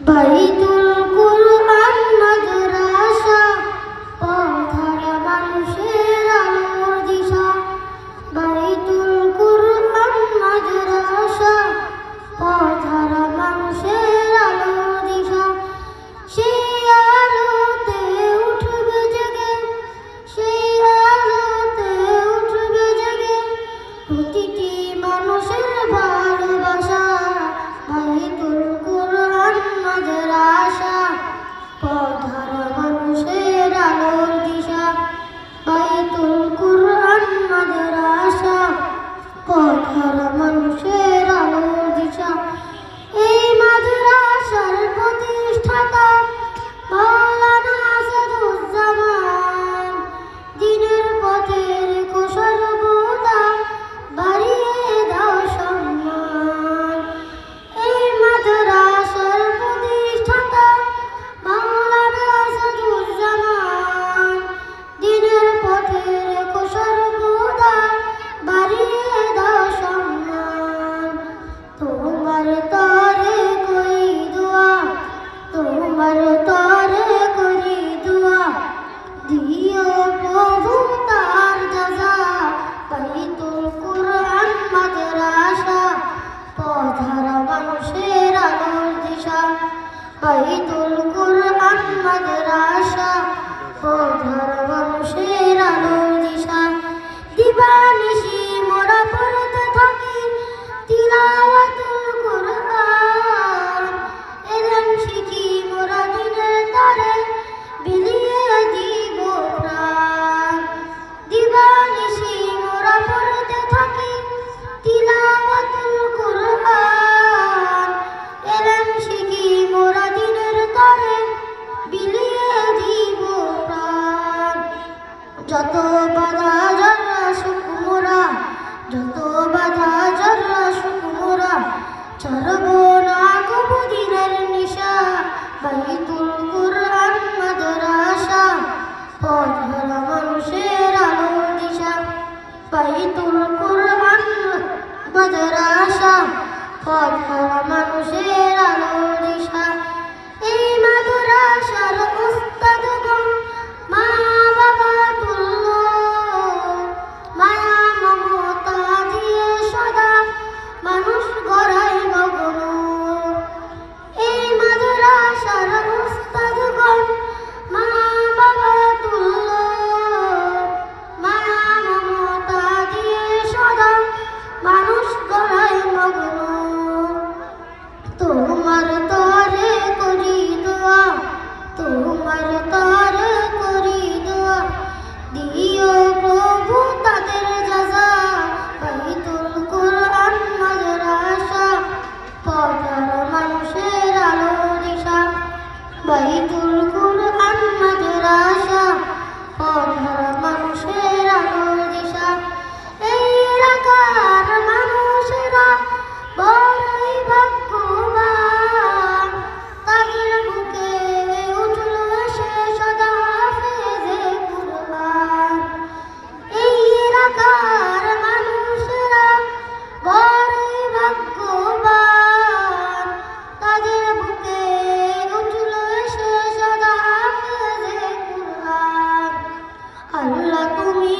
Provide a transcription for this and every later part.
বাইতুল কুরআন মাদ্রাসা পথহারা মানুষের আলোর দিশা। বাইতুল কুরআন মাদ্রাসা পথহারা মানুষের আলোর দিশা। সেই আলোতে উঠবে জেগে, সেই আলোতে উঠবে জেগে প্রতিটি মানুষের ভালোবাসা। বাইতুল কুরআন মাদ্রাসা পথহারা মানুষের আলোর দিশা। বাইতুল কুরআন মাদ্রাসা পথহারা মানুষের আলোর দিশা। এই মাদ্রাসার প্রতিষ্ঠাতা মাওলানা আসাদুজ্জামান দ্বীনের পথের সর্বদা বাড়িয়ে দাও সম্মান। এই মাদ্রাসার প্রতিষ্ঠাতা মাওলানা আসাদুজ্জামান দ্বীনের পথের সর্বদা বাড়িয়ে দাও সম্মান। তোমার তরে করি দোয়া, তোমার তরে করি দোয়া, দিও প্রভু তার যাজা। বাইতুল কুরআন মাদ্রাসা পথহারা মানুষের আলোর দিশা। বাইতুল কুরআন মাদ্রাসা পথহারা মানুষের আলোর দিশা। দিবানিশি মোরা পড়তে থাকি তিলাওয়াতুল কুরআন। এলেম শিখি মোরা দিনের তরে বিলিয়ে দিব প্রাণ। দিবানিশি মোরা পড়তে থাকি তিলাওয়াতুল কুরআন। এলেম শিখি মোরা দিনের তরে বিলিয়ে দিব প্রাণ। যত বাধা জরা সুখ মোরা, যত বাধা জরা সুখ মোরা ছাড়ব না কবু দিনের নিশা। বাইতুল কুরআন মাদ্রাসা পথহারা মানুষের আলোর দিশা। বাইতুল কুরআন মাদ্রাসা পথহারা মানুষের আলোর দিশা। এই মাদ্রাসার উস্তাদগণ মা বাবা তুল্য, মায়া মমতা দিয়ে সদা মানুষ গড়ায় মগ্ন। এই মাদ্রাসার উস্তাদগণ মা বাবা তুল্য, মায়া মমতা দিয়ে সদা মানুষ গড়ায় মগ্ন। তোমার তরে করি দোয়া, তোমার তরে করি দোয়া, দিও প্রভু তাদের যাজা। বাইতুল কুরআন মাদ্রাসা পথহারা মানুষের আলোর দিশা। বাইতুল কুরআন মাদ্রাসা পথহারা মানুষের আলোর দিশা। এই এলাকার মানুষেরা বড়ই ভাগ্যবান, তাদের বুকে উঠল এসে সদা হাফেজে কুরআন। এই এলাকার মানুষেরা বড়ই ভাগ্যবান, তাদের বুকে উঠল এসে সদা হাফেজে কুরআন। আল্লাহ তুমি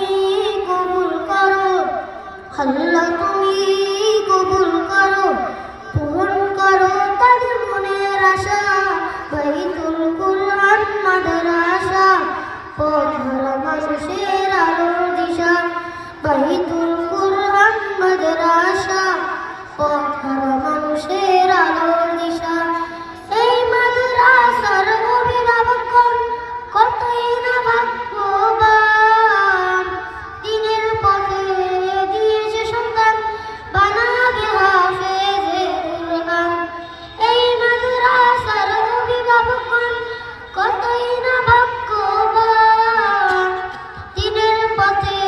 কবুল করো, আল্লাহ তুমি কবুল করো, পূরণ করো তাদের মনের আশা। বাইতুল কুরআন মাদ্রাসা পথহারা মানুষের আলোর দিশা। বাইতুল কুরআন মাদ্রাসা পথহারা মানুষের আলোর দিশা। এই মাদ্রাসার অভিভাবকগণ কতই না ভাগ্যবান, দিনের পথে দিয়েছে সন্তান বানাবে হাফেজে কুরআন। এই মাদ্রাসার অভিভাবকগণ কতই না ভাগ্যবান, দিনের পথে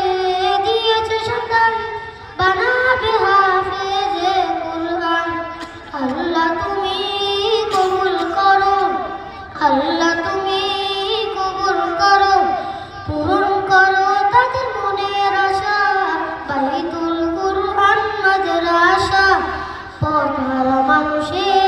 দিয়েছে সন্তান বানাবে হাফেজে কুরআন। আল্লাহ তুমি কবুল করো, আল্লাহ তুমি কবুল করো, পূরণ করো তাদের মনের আশা। বাইতুল কুরআন মাদ্রাসা পথহারা মানুষের